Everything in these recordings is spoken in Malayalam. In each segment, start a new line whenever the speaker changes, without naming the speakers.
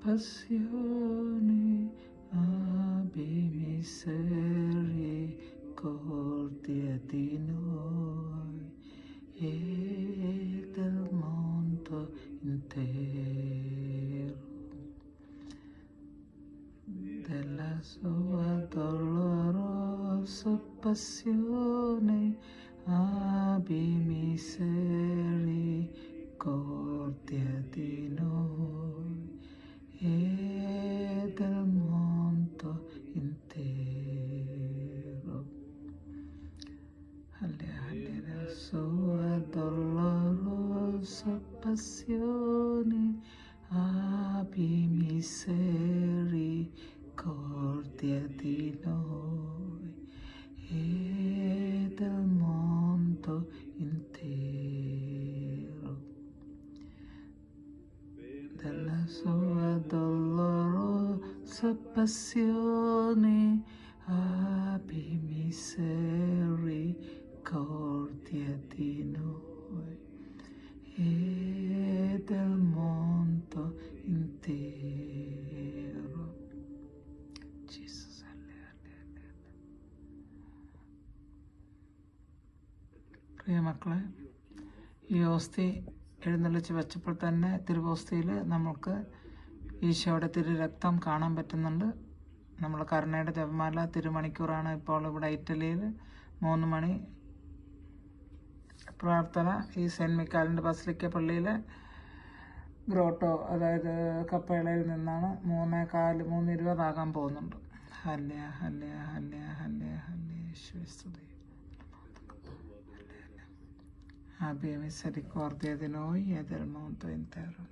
passione, abbi misericordia di noi e del mondo intero. Della sua dolorosa passione, abbi misericordia di noi e del mondo intero. Della sua dolorosa passione, abbi misericordia di noi e del mondo intero. Della sua dolorosa passione, abbi misericordia di noi e del mondo intero. Jesus, പ്രിയ മക്കളെ, ഈ ഓസ്തി എഴുന്നള്ളിച്ച് വെച്ചപ്പോൾ തന്നെ തിരുവോസ്തിയിൽ നമുക്ക് ഈശോയുടെ തിരുരക്തം കാണാൻ പറ്റുന്നുണ്ട്. നമ്മൾ കരുണയുടെ ജപമാല തിരുമണിക്കൂറാണ് ഇപ്പോൾ ഇവിടെ ഇറ്റലിയിൽ 3 മണി പ്രാർത്ഥന ഈ സെൻറ്റ് മിക്കാലിൻ്റെ ബസിലിക്ക പള്ളിയിലെ ഗ്രോട്ടോ, അതായത് കപ്പേളയിൽ നിന്നാണ് 3:20 ആകാൻ പോകുന്നുണ്ട്. Hallelujah hallelujah hallelujah hallelujah hallelujah യേശുവേ സ്തുതി. Abbi misericordia di noi e del mondo intero.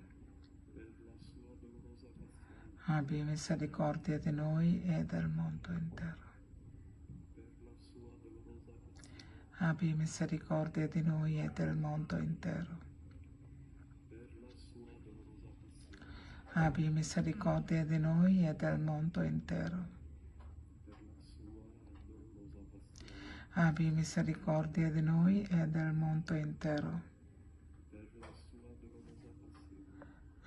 Abbi misericordia di noi e del mondo intero. Abbi misericordia di noi e del mondo intero. Abbi misericordia di noi e del mondo intero. Abbi misericordia di noi e del mondo intero.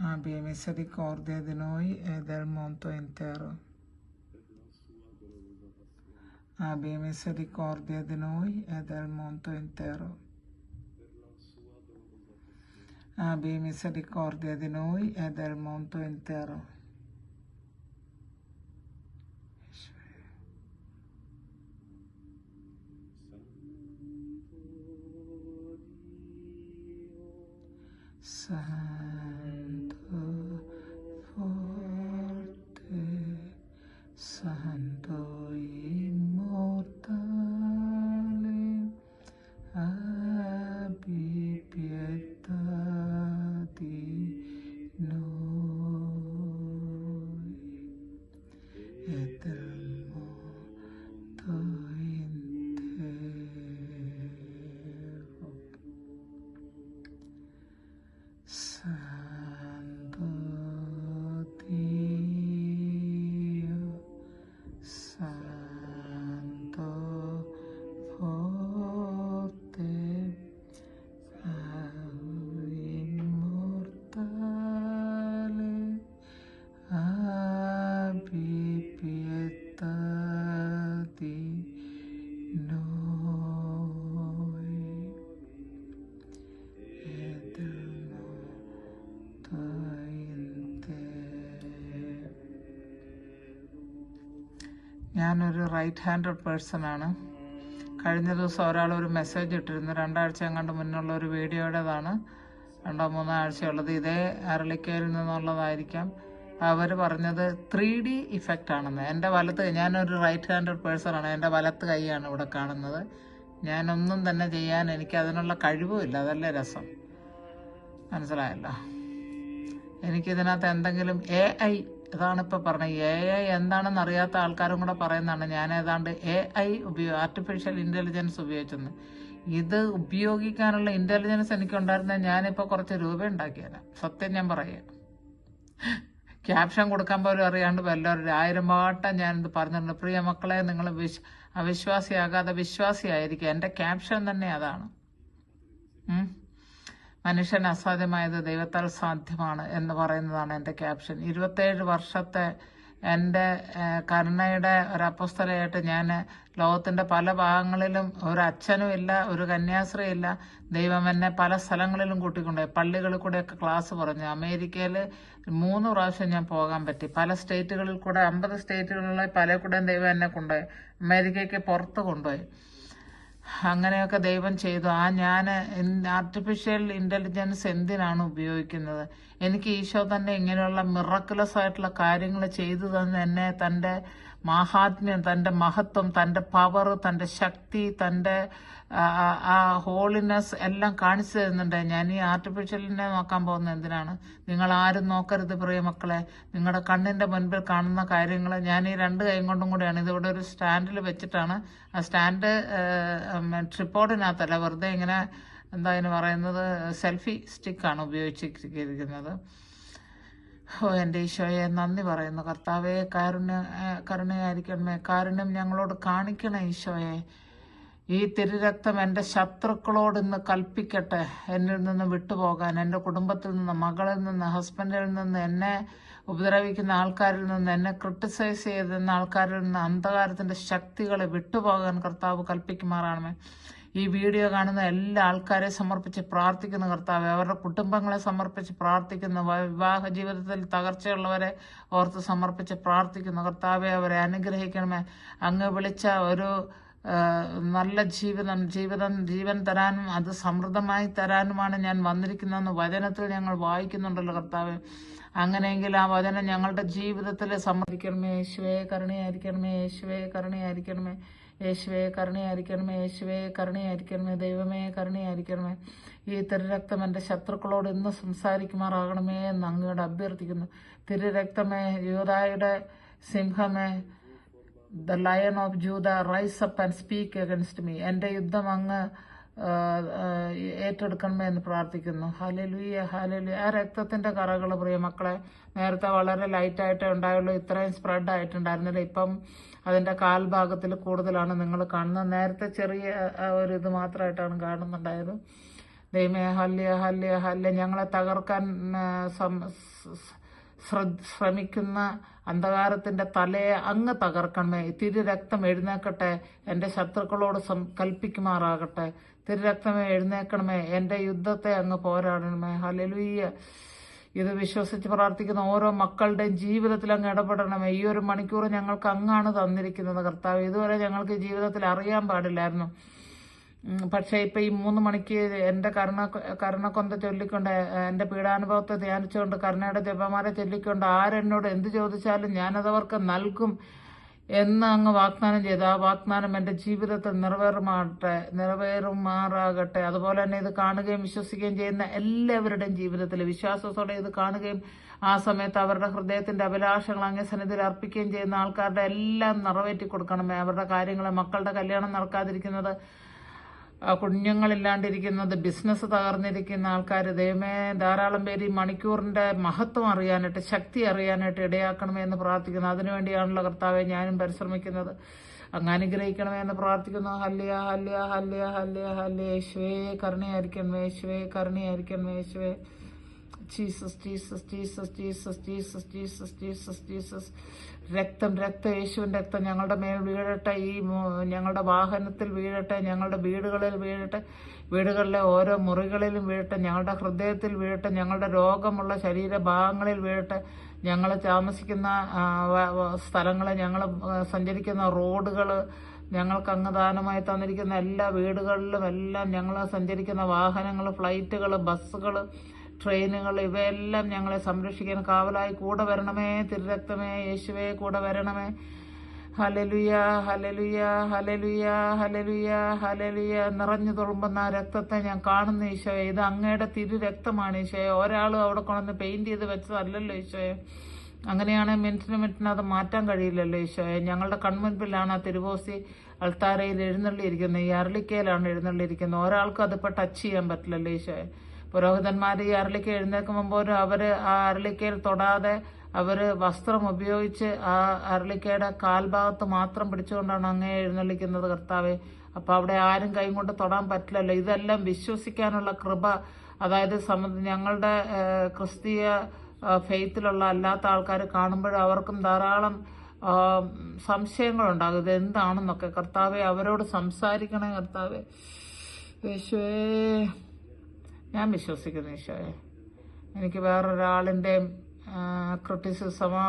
Abbi misericordia di noi e del mondo intero. Abbi misericordia di noi e del mondo intero. Abbi misericordia di noi e del mondo intero. Santo, forte, Santo immortale, abbi pietà di noi e del mondo intero. Santo Dio, Santo forte, immortale, abbi pietà di noi e del mondo intero. ഞാനൊരു റൈറ്റ് ഹാൻഡഡ് പേഴ്സൺ ആണ്. കഴിഞ്ഞ ദിവസം ഒരാൾ ഒരു മെസ്സേജ് ഇട്ടിരുന്നു, 2 ആഴ്ച എങ്ങാണ്ട് മുന്നുള്ള ഒരു വീഡിയോയുടേതാണ്, 2-3 ആഴ്ചയുള്ളത്. ഇതേ അരളിക്കയിൽ നിന്നുള്ളതായിരിക്കാം. അവർ പറഞ്ഞത് 3D ഇഫക്റ്റ് ആണെന്ന്. എൻ്റെ വലത്ത്, ഞാനൊരു റൈറ്റ് ഹാൻഡഡ് പേഴ്സൺ ആണ്, എൻ്റെ വലത്ത് കൈയാണ് ഇവിടെ കാണുന്നത്. ഞാനൊന്നും തന്നെ ചെയ്യാൻ എനിക്ക് അതിനുള്ള കഴിവുമില്ല. അതല്ലേ രസം, മനസ്സിലായല്ലോ. എനിക്കിതിനകത്ത് എന്തെങ്കിലും AI, അതാണിപ്പോൾ പറഞ്ഞത്, AI എന്താണെന്ന് അറിയാത്ത ആൾക്കാരും കൂടെ പറയുന്നതാണ്. ഞാൻ ഏതാണ്ട് AI ആർട്ടിഫിഷ്യൽ ഇൻ്റലിജൻസ് ഉപയോഗിച്ചെന്ന്. ഇത് ഉപയോഗിക്കാനുള്ള ഇൻ്റലിജൻസ് എനിക്കുണ്ടായിരുന്ന ഞാനിപ്പോൾ കുറച്ച് രൂപ ഉണ്ടാക്കിയതാണ്. സത്യം ഞാൻ പറയാം. ക്യാപ്ഷൻ കൊടുക്കാൻ പോലും അറിയാണ്ട് വല്ലവരും 1000 പാട്ടം ഞാനിത് പറഞ്ഞിട്ടുണ്ട്. പ്രിയ മക്കളെ, നിങ്ങൾ അവിശ്വാസിയാകാതെ വിശ്വാസിയായിരിക്കുക. എൻ്റെ ക്യാപ്ഷൻ തന്നെ അതാണ്. മനുഷ്യന് അസാധ്യമായത് ദൈവത്താൽ സാധ്യമാണ് എന്ന് പറയുന്നതാണ് എൻ്റെ ക്യാപ്ഷൻ. 27 വർഷത്തെ എൻ്റെ കരുണയുടെ ഒരു അപ്പോസ്തലയായിട്ട് ഞാൻ ലോകത്തിൻ്റെ പല ഭാഗങ്ങളിലും ഒരു അച്ഛനും ഇല്ല, ഒരു കന്യാസ്ത്രീ ഇല്ല. ദൈവം എന്നെ പല സ്ഥലങ്ങളിലും കൂട്ടിക്കൊണ്ടുപോയി. പള്ളികളിൽ കൂടെയൊക്കെ ക്ലാസ് പറഞ്ഞു. അമേരിക്കയിൽ 3 പ്രാവശ്യം ഞാൻ പോകാൻ പറ്റി. പല സ്റ്റേറ്റുകളിൽ കൂടെ 50 സ്റ്റേറ്റുകളിലെ പല കൂടെയും ദൈവം എന്നെ കൊണ്ടുപോയി. അമേരിക്കയ്ക്ക് പുറത്ത് കൊണ്ടുപോയി. അങ്ങനെയൊക്കെ ദൈവം ചെയ്തു. ഞാൻ ആർട്ടിഫിഷ്യൽ ഇന്റലിജൻസ് എന്തിനാണ് ഉപയോഗിക്കുന്നത്? എനിക്ക് ഈശോ തന്നെ ഇങ്ങനെയുള്ള മിറക്കുലസ് ആയിട്ടുള്ള കാര്യങ്ങൾ ചെയ്തു തന്ന് എന്നെ തൻ്റെ മാഹാത്മ്യം, തൻ്റെ മഹത്വം, തൻ്റെ പവർ, തൻ്റെ ശക്തി, തൻ്റെ ആ ഹോളിനെസ് എല്ലാം കാണിച്ചു തരുന്നുണ്ട്. ഞാൻ ഈ ആർട്ടിഫിഷ്യലിനെ നോക്കാൻ പോകുന്നത് എന്തിനാണ്? നിങ്ങൾ ആരും നോക്കരുത് പ്രിയ മക്കളെ. നിങ്ങളുടെ കണ്ണിൻ്റെ മുൻപിൽ കാണുന്ന കാര്യങ്ങൾ ഞാൻ ഈ 2 കൈ കൊണ്ടും കൂടെയാണ്. ഇതിവിടെ ഒരു സ്റ്റാൻഡിൽ വെച്ചിട്ടാണ്. ആ സ്റ്റാൻഡ് ട്രിപ്പോർഡിനകത്തല്ല, വെറുതെ ഇങ്ങനെ എന്താ അതിന് പറയുന്നത്, സെൽഫി സ്റ്റിക്കാണ് ഉപയോഗിച്ചിരിക്കുന്നത്. എൻ്റെ ഈശോയെ നന്ദി പറയുന്നു. കർത്താവെ കരുണയായിരിക്കണമേ. കാരുണ്യം ഞങ്ങളോട് കാണിക്കണേ ഈശോയെ. ഈ തിരുരക്തം എൻ്റെ ശത്രുക്കളോട് ഇന്ന് കൽപ്പിക്കട്ടെ എന്നിൽ നിന്ന് വിട്ടുപോകാൻ. എൻ്റെ കുടുംബത്തിൽ നിന്ന്, മകളിൽ നിന്ന്, ഹസ്ബൻഡിൽ നിന്ന്, എന്നെ ഉപദ്രവിക്കുന്ന ആൾക്കാരിൽ നിന്ന്, എന്നെ ക്രിട്ടിസൈസ് ചെയ്തിരുന്ന ആൾക്കാരിൽ നിന്ന് അന്ധകാരത്തിൻ്റെ ശക്തികളെ വിട്ടുപോകാൻ കർത്താവ് കൽപ്പിക്കുമാറാണമേ. ഈ വീഡിയോ കാണുന്ന എല്ലാ ആൾക്കാരെ സമർപ്പിച്ച് പ്രാർത്ഥിക്കുന്ന കർത്താവെ, അവരുടെ കുടുംബങ്ങളെ സമർപ്പിച്ച് പ്രാർത്ഥിക്കുന്ന, വിവാഹ ജീവിതത്തിൽ തകർച്ചയുള്ളവരെ ഓർത്ത് സമർപ്പിച്ച് പ്രാർത്ഥിക്കുന്ന കർത്താവെ, അവരെ അനുഗ്രഹിക്കണമേ. അങ്ങ് വിളിച്ച ഒരു നല്ല ജീവൻ തരാനും അത് സമൃദ്ധമായി തരാനുമാണ് ഞാൻ വന്നിരിക്കുന്നതെന്ന് വചനത്തിൽ ഞങ്ങൾ വായിക്കുന്നുണ്ടല്ലോ കർത്താവെ. അങ്ങനെയെങ്കിൽ ആ വചനം ഞങ്ങളുടെ ജീവിതത്തിൽ സമർപ്പിക്കണമേ. യേശുവേ കരുണയായിരിക്കണമേ. യേശുവേ കരുണയായിരിക്കണമേ. യേശുവേ കരുണയായിരിക്കണമേ. യേശുവേ കരുണയായിരിക്കണമേ. ദൈവമേ കരുണയായിരിക്കണമേ. ഈ തിരുരക്തം എൻ്റെ ശത്രുക്കളോട് ഇന്ന് സംസാരിക്കുമാറാകണമേ എന്ന് അങ്ങയോട് അഭ്യർത്ഥിക്കുന്നു. തിരുരക്തമേ, യൂദായുടെ സിംഹമേ, the lion of Judah, rise up and speak against me. എൻ്റെ യുദ്ധം അങ്ങ് ഏറ്റെടുക്കണമേ എന്ന് പ്രാർത്ഥിക്കുന്നു. Hallelujah, hallelujah. ആ രക്തത്തിന്റെ കറകൾ പ്രിയ മക്കളെ, നേരത്തെ വളരെ ലൈറ്റായിട്ടേ ഉണ്ടായുള്ളൂ. ഇത്രയും സ്പ്രെഡ് ആയിട്ടുണ്ടായിരുന്നില്ല. ഇപ്പം അതിന്റെ കാൽഭാഗത്തിൽ കൂടുതലാണ് നിങ്ങൾ കാണുന്നത്. നേരത്തെ ചെറിയ ഒരു ഇത് മാത്രമായിട്ടാണ് കാണുന്നുണ്ടായത്. ദൈവമേ, ഹല്യ ഹല്യ ഹല്യ. ഞങ്ങളെ തകർക്കാൻ ശ്രമിക്കുന്ന അന്ധകാരത്തിന്റെ തലയെ അങ്ങ് തകർക്കണമേ. തിരുരക്തം എഴുന്നേക്കട്ടെ, എൻ്റെ ശത്രുക്കളോട് കൽപ്പിക്കുമാറാകട്ടെ. തിരുരക്തമേ എഴുന്നേക്കണമേ, എൻ്റെ യുദ്ധത്തെ അങ്ങ് പോരാടണമേ. ഹല്ലേലൂയ. ഇത് വിശ്വസിച്ച് പ്രാർത്ഥിക്കുന്ന ഓരോ മക്കളുടെയും ജീവിതത്തിൽ അങ്ങ് ഇടപെടണമേ. ഈ 1 മണിക്കൂർ ഞങ്ങൾക്ക് അങ്ങാണ് തന്നിരിക്കുന്നത് കർത്താവ്. ഇതുവരെ ഞങ്ങൾക്ക് ജീവിതത്തിൽ അറിയാൻ പാടില്ലായിരുന്നു. പക്ഷെ ഇപ്പൊ ഈ 3 മണിക്ക് എൻ്റെ കരുണക്കൊന്ത ചൊല്ലിക്കൊണ്ട്, എൻ്റെ പീഡാനുഭവത്തെ ധ്യാനിച്ചുകൊണ്ട്, കരുണയുടെ ജപമാരെ ചൊല്ലിക്കൊണ്ട് ആരെന്നോട് എന്ത് ചോദിച്ചാലും ഞാനതവർക്ക് നൽകും എന്ന് അങ്ങ് വാഗ്ദാനം ചെയ്തു. ആ വാഗ്ദാനം എൻ്റെ ജീവിതത്തിൽ നിറവേറുമാറാകട്ടെ. അതുപോലെ തന്നെ ഇത് കാണുകയും വിശ്വസിക്കുകയും ചെയ്യുന്ന എല്ലാവരുടെയും ജീവിതത്തിൽ വിശ്വാസത്തോടെ ഇത് കാണുകയും ആ സമയത്ത് അവരുടെ ഹൃദയത്തിന്റെ അഭിലാഷങ്ങൾ അങ്ങേ സന്നിധിയിൽ അർപ്പിക്കുകയും ചെയ്യുന്ന ആൾക്കാരുടെ എല്ലാം നിറവേറ്റി കൊടുക്കണമേ. അവരുടെ കാര്യങ്ങൾ, മക്കളുടെ കല്യാണം നടക്കാതിരിക്കുന്നത്, കുഞ്ഞുങ്ങളില്ലാണ്ടിരിക്കുന്നത്, ബിസിനസ് തകർന്നിരിക്കുന്ന ആൾക്കാർ, ദൈവമേ ധാരാളം പേര് ഈ മണിക്കൂറിന്റെ മഹത്വം അറിയാനായിട്ട്, ശക്തി അറിയാനായിട്ട് ഇടയാക്കണമേ എന്ന് പ്രാർത്ഥിക്കുന്നു. അതിനുവേണ്ടിയാണല്ലോ കർത്താവെ ഞാനും പരിശ്രമിക്കുന്നത്. അങ്ങ് അനുഗ്രഹിക്കണമേ എന്ന് പ്രാർത്ഥിക്കുന്നു. ഹല്യ ഹല്യ ഹല്യ ഹല്യ ഹല്യ. യേശുവേ കരുണയായിരിക്കണമേ. യേശുവേ കരുണയായിരിക്കണമേ. യേശുവേ. Jesus Jesus Jesus Jesus Jesus Jesus Jesus Jesus. രക്തം യേശുവിൻ്റെ രക്തം ഞങ്ങളുടെ മേൽ വീഴട്ടെ. ഈ ഞങ്ങളുടെ വാഹനത്തിൽ വീഴട്ടെ, ഞങ്ങളുടെ വീടുകളിൽ വീഴട്ടെ, വീടുകളിലെ ഓരോ മുറികളിലും വീഴട്ടെ, ഞങ്ങളുടെ ഹൃദയത്തിൽ വീഴട്ടെ, ഞങ്ങളുടെ രോഗമുള്ള ശരീരഭാഗങ്ങളിൽ വീഴട്ടെ, ഞങ്ങൾ താമസിക്കുന്ന സ്ഥലങ്ങൾ, ഞങ്ങൾ സഞ്ചരിക്കുന്ന റോഡുകൾ, ഞങ്ങൾക്ക് അങ്ങ് ദാനമായി തന്നിരിക്കുന്ന എല്ലാ വീടുകളിലും എല്ലാം ഞങ്ങൾ സഞ്ചരിക്കുന്ന വാഹനങ്ങൾ, ഫ്ലൈറ്റുകൾ, ബസ്സുകൾ, ട്രെയിനുകൾ, ഇവയെല്ലാം ഞങ്ങളെ സംരക്ഷിക്കാൻ കാവലായി കൂടെ വരണമേ. തിരുരക്തമേ യേശുവേ കൂടെ വരണമേ. Hallelujah hallelujah hallelujah hallelujah hallelujah. നിറഞ്ഞു തുളുമ്പുന്ന രക്തത്തെ ഞാൻ കാണുന്നു ഈശോയെ. ഇത് അങ്ങയുടെ തിരുരക്തമാണ് ഈശോയെ. ഒരാളും അവിടെ കൊണ്ടുവന്ന് പെയിന്റ് ചെയ്ത് വെച്ചതല്ലല്ലോ ഈശോയെ. അങ്ങനെയാണ് മിനിറ്റിന് അത് മാറ്റാൻ കഴിയില്ലല്ലോ ഈശോയെ. ഞങ്ങളുടെ കൺമുൻപിലാണ് ആ തിരുവോസി അൾത്താരയിൽ എഴുന്നള്ളിയിരിക്കുന്നത്. ഈ അരളിക്കയിലാണ് എഴുന്നള്ളിയിരിക്കുന്നത്. ഒരാൾക്കും അതിപ്പോൾ ടച്ച് ചെയ്യാൻ പറ്റില്ലല്ലോ ഈശോയെ. പുരോഹിതന്മാർ ഈ അരളിക്ക എഴുന്നേൽക്കുമ്പോൾ പോലും അവർ ആ അരളിക്കയിൽ തൊടാതെ അവർ വസ്ത്രം ഉപയോഗിച്ച് ആ അരളിക്കയുടെ കാൽഭാഗത്ത് മാത്രം പിടിച്ചുകൊണ്ടാണ് അങ്ങേ എഴുന്നള്ളിക്കുന്നത് കർത്താവെ. അപ്പം അവിടെ ആരും കൈ കൊണ്ട് തൊടാൻ പറ്റില്ലല്ലോ. ഇതെല്ലാം വിശ്വസിക്കാനുള്ള കൃപ അതായത് ഞങ്ങളുടെ ക്രിസ്തീയ ഫെയ്ത്തിലുള്ള അല്ലാത്ത ആൾക്കാർ കാണുമ്പോൾ അവർക്കും ധാരാളം സംശയങ്ങളുണ്ടാകും, ഇത് എന്താണെന്നൊക്കെ. കർത്താവെ, അവരോട് സംസാരിക്കണേ കർത്താവെ. യേശുവേ, ഞാൻ വിശ്വസിക്കുന്നു ഈശോയെ. എനിക്ക് വേറൊരാളിൻ്റെയും ക്രിറ്റിസിസമോ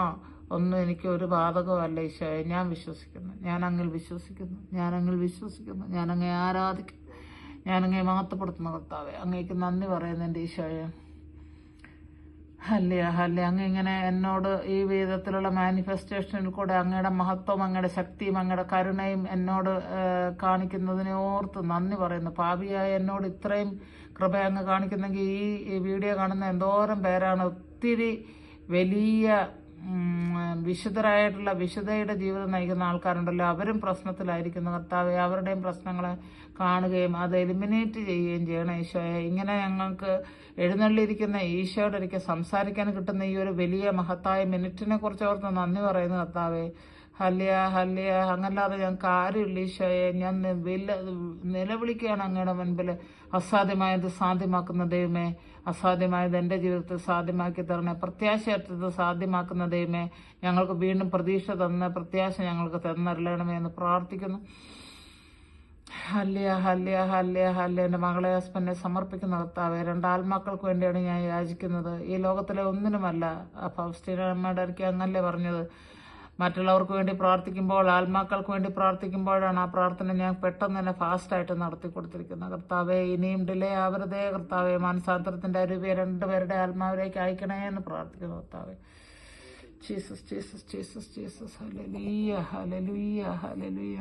ഒന്നും എനിക്ക് ഒരു ബാധകമല്ല ഈശോയെ. ഞാൻ വിശ്വസിക്കുന്നു, ഞാൻ അങ്ങിൽ വിശ്വസിക്കുന്നു, ഞാൻ അങ്ങേ ആരാധിക്കുന്നു, ഞാൻ അങ്ങേ മഹത്വപ്പെടുത്തുന്ന കർത്താവെ. അങ്ങേക്ക് നന്ദി പറയുന്നു എൻ്റെ ഈശോയെ. Hallelujah, hallelujah. അങ്ങ് ഇങ്ങനെ എന്നോട് ഈ വിധത്തിലുള്ള മാനിഫെസ്റ്റേഷനിൽ കൂടെ അങ്ങയുടെ മഹത്വം, അങ്ങയുടെ ശക്തിയും അങ്ങയുടെ കരുണയും എന്നോട് കാണിക്കുന്നതിനെ ഓർത്ത് നന്ദി പറയുന്നു. പാപിയായ എന്നോട് ഇത്രയും കൃപ അങ്ങ് കാണിക്കുന്നെങ്കിൽ ഈ വീഡിയോ കാണുന്ന എന്തോരം പേരാണ് ഒത്തിരി വലിയ വിശുദ്ധയുടെ ജീവിതം നയിക്കുന്ന ആൾക്കാരുണ്ടല്ലോ, അവരും പ്രശ്നത്തിലായിരിക്കുന്ന കർത്താവെ. അവരുടെയും പ്രശ്നങ്ങളെ കാണുകയും അത് എലിമിനേറ്റ് ചെയ്യുകയും ചെയ്യണം ഈശോയെ. ഇങ്ങനെ ഞങ്ങൾക്ക് എഴുന്നള്ളിയിരിക്കുന്ന ഈശോയോട് ഒരിക്കൽ സംസാരിക്കാൻ കിട്ടുന്ന ഈ ഒരു വലിയ മഹത്തായ മിനിറ്റിനെ കുറിച്ച് ഓർത്ത് നന്ദി പറയുന്നു കർത്താവെ. ഹല്ലേലൂയ. അങ്ങല്ലാതെ ഞങ്ങൾക്ക് ആരുമില്ല ഈശോയെ. ഞാൻ നിലവിളിക്കുകയാണ് അങ്ങയുടെ മുൻപിൽ. അസാധ്യമായത് സാധ്യമാക്കുന്ന ദൈവമേ, അസാധ്യമായത് എൻ്റെ ജീവിതത്തിൽ സാധ്യമാക്കി തരണേ. പ്രത്യാശയറ്റത് സാധ്യമാക്കുന്ന ദൈവമേ, ഞങ്ങൾക്ക് വീണ്ടും പ്രതീക്ഷ തന്ന പ്രത്യാശ ഞങ്ങൾക്ക് തന്നറിയണമേ എന്ന് പ്രാർത്ഥിക്കുന്നു. ഹല്ലേലൂയ. എൻ്റെ മകളെ ഹസ്ബൻഡിനെ സമർപ്പിക്കുന്ന കർത്താവെ. 2 ആത്മാക്കൾക്ക് വേണ്ടിയാണ് ഞാൻ യാചിക്കുന്നത്, ഈ ലോകത്തിലെ ഒന്നിനുമല്ല. ഫൗസ്റ്റീനമ്മയുടെ അടുക്കെ അങ്ങല്ലേ പറഞ്ഞത്, മറ്റുള്ളവർക്ക് വേണ്ടി പ്രാർത്ഥിക്കുമ്പോൾ, ആത്മാക്കൾക്ക് വേണ്ടി പ്രാർത്ഥിക്കുമ്പോഴാണ് ആ പ്രാർത്ഥന ഞാൻ പെട്ടെന്ന് തന്നെ ഫാസ്റ്റായിട്ട് നടത്തി കൊടുത്തിരിക്കുന്നത്. കർത്താവെ, ഇനിയും ഡിലേ ആവരുതേ കർത്താവെ. മാനസാന്തരത്തിൻ്റെ അരുവിയെ 2 പേരുടെ ആത്മാവിലേക്ക് അയക്കണേ എന്ന് പ്രാർത്ഥിക്കുന്നു കർത്താവെ. Jesus, Jesus, Jesus, Jesus. Hallelujah, hallelujah, hallelujah.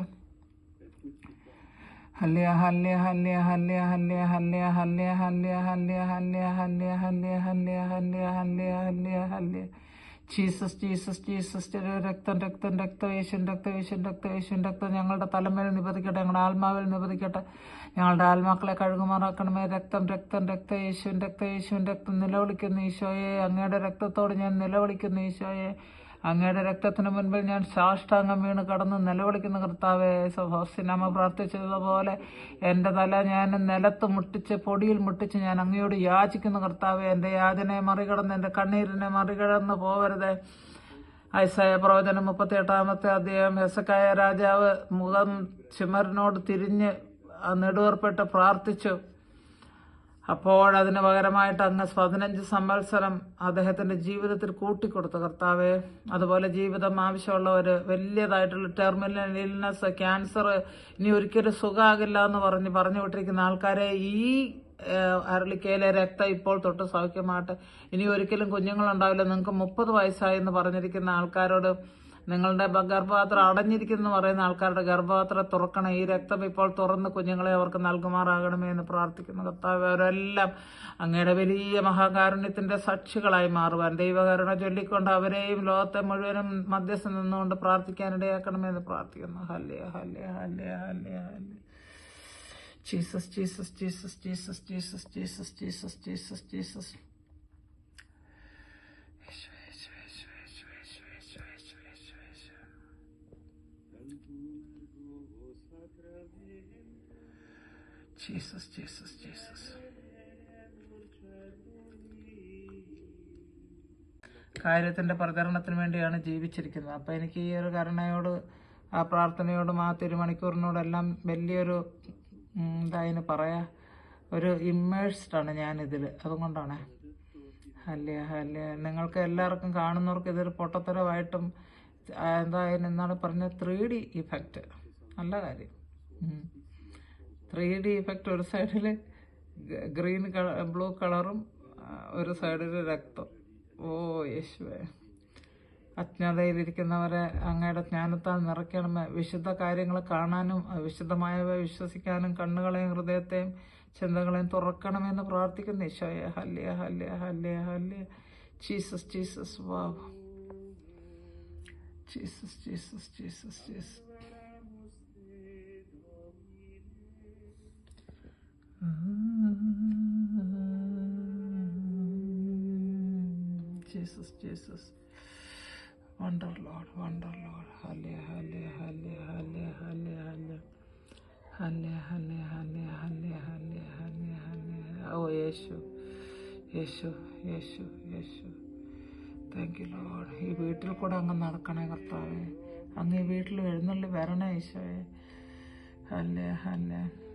Jesus, Jesus, Jesus. രക്തം, രക്തം, രക്തം, രക്തം ഞങ്ങളുടെ തലമേൽ നിപതിക്കട്ടെ, ഞങ്ങളുടെ ആത്മാവിൽ നിപതിക്കട്ടെ. ഞങ്ങളുടെ ആത്മാക്കളെ കഴുകുമാറാക്കണമേ. രക്തം, രക്തം, രക്തം നിലവിളിക്കുന്നു ഈശോയെ. അങ്ങയുടെ രക്തത്തോട് ഞാൻ നിലവിളിക്കുന്നു ഈശോയെ. അങ്ങയുടെ രക്തത്തിന് മുൻപിൽ ഞാൻ സാഷ്ടാംഗം വീണ് കടന്ന് നിലവിളിക്കുന്ന കർത്താവെ. ഹോസ്റ്റിനമ്മ പ്രാർത്ഥിച്ചതുപോലെ എൻ്റെ തല ഞാൻ നിലത്ത് മുട്ടിച്ച്, പൊടിയിൽ മുട്ടിച്ച് ഞാൻ അങ്ങയോട് യാചിക്കുന്ന കർത്താവെ. എൻ്റെ യാചനയെ മറികടന്ന്, എൻ്റെ കണ്ണീരിനെ മറികടന്ന് പോവരുതേ. ഐസായ പ്രവചനം 38-ാമത്തെ അധ്യായം. ഹെസക്കായ രാജാവ് മുഖം ചുമരിനോട് തിരിഞ്ഞ് നെടുവേർപ്പെട്ട് പ്രാർത്ഥിച്ചു. അപ്പോഴതിന് പകരമായിട്ട് അങ്ങ് 15 സംവത്സരം അദ്ദേഹത്തിന്റെ ജീവിതത്തിൽ കൂട്ടിക്കൊടുത്തു കർത്താവെ. അതുപോലെ ജീവിതം ആവശ്യമുള്ളവർ, വലിയതായിട്ടുള്ള ടെർമിനൽ ഇൽനെസ്, ക്യാൻസർ, ഇനി ഒരിക്കലും സുഖമാകില്ല എന്ന് പറഞ്ഞു വിട്ടിരിക്കുന്ന ആൾക്കാരെ ഈ അരളിക്കയിലെ രക്തം ഇപ്പോൾ തൊട്ട് സൗഖ്യമാട്ടെ. ഇനി ഒരിക്കലും കുഞ്ഞുങ്ങളുണ്ടാവില്ല. നിങ്ങൾക്ക് 30 വയസ്സായി എന്ന് പറഞ്ഞിരിക്കുന്ന ആൾക്കാരോട്, നിങ്ങളുടെ ഗർഭപാത്രം അടഞ്ഞിരിക്കുന്നു പറയുന്ന ആൾക്കാരുടെ ഗർഭപാത്രം തുറക്കണം. ഈ രക്തം ഇപ്പോൾ തുറന്ന് കുഞ്ഞുങ്ങളെ അവർക്ക് നൽകുമാറാകണമേ എന്ന് പ്രാർത്ഥിക്കുന്നു കർത്താവ്. അവരെല്ലാം അങ്ങയുടെ വലിയ മഹാകാരുണ്യത്തിന്റെ സാക്ഷികളായി മാറുവാൻ ദൈവകരുണ ചൊല്ലിക്കൊണ്ട് അവരെയും ലോകത്തെ മുഴുവനും മധ്യസ്ഥ നിന്നുകൊണ്ട് പ്രാർത്ഥിക്കാനിടയാക്കണമേ എന്ന് പ്രാർത്ഥിക്കുന്നു. Hallelujah, hallelujah, hallelujah. Jesus, Jesus, Jesus, Jesus, Jesus, Jesus, Jesus, Jesus, Jesus. Jesus, Jesus, Jesus. കാര്യത്തിന്റെ പ്രചരണത്തിന് വേണ്ടിയാണ് ജീവിച്ചിരിക്കുന്നത്. അപ്പം എനിക്ക് ഈ ഒരു കരുണയോട്, ആ പ്രാർത്ഥനയോടും ആ തിരുമണിക്കൂറിനോടെല്ലാം വലിയൊരു എന്തായിന് പറയാ, ഒരു ഇമ്മേഴ്സ്ഡാണ് ഞാനിതിൽ. അതുകൊണ്ടാണ് നിങ്ങൾക്ക് എല്ലാവർക്കും കാണുന്നവർക്ക് ഇതൊരു പൊട്ടത്തരമായിട്ടും എന്തായാലും എന്നാണ് പറഞ്ഞത് 3D ഇഫക്റ്റ്. നല്ല കാര്യം. 3D effect. ഒരു സൈഡിൽ ഗ്രീൻ ബ്ലൂ കളറും ഒരു സൈഡിൽ രക്തം. ഓ യേശുവേ, അജ്ഞതയിലിരിക്കുന്നവരെ അങ്ങയുടെ ജ്ഞാനത്താൽ നിറയ്ക്കണമേ. വിശുദ്ധ കാര്യങ്ങൾ കാണാനും വിശുദ്ധമായവ വിശ്വസിക്കാനും കണ്ണുകളെയും ഹൃദയത്തെയും ചിന്തകളെയും തുറക്കണമെന്ന് പ്രാർത്ഥിക്കുന്നു ഈശോയെ. Hallelujah, hallelujah, hallelujah, hallelujah. Jesus, Jesus, wow. Jesus, Jesus, Jesus, Jesus. Jesus, Jesus. Wonder Lord, wonder Lord. Hallelujah, hallelujah, hallelujah, hallelujah, hallelujah, hallelujah, hallelujah, hallelujah, hallelujah, hallelujah. Oh, Yeshua. Yeshu Yeshu Yeshu. Thank you lord. ഈ വീട്ടിൽ കൂടെ അങ്ങ് നടക്കണേ കർത്താവേ. അങ്ങ് ഈ വീട്ടിൽ എഴുന്നള്ളി വരണേ ഈശോയെ. ഹല്ലേ ഹല്ലേ.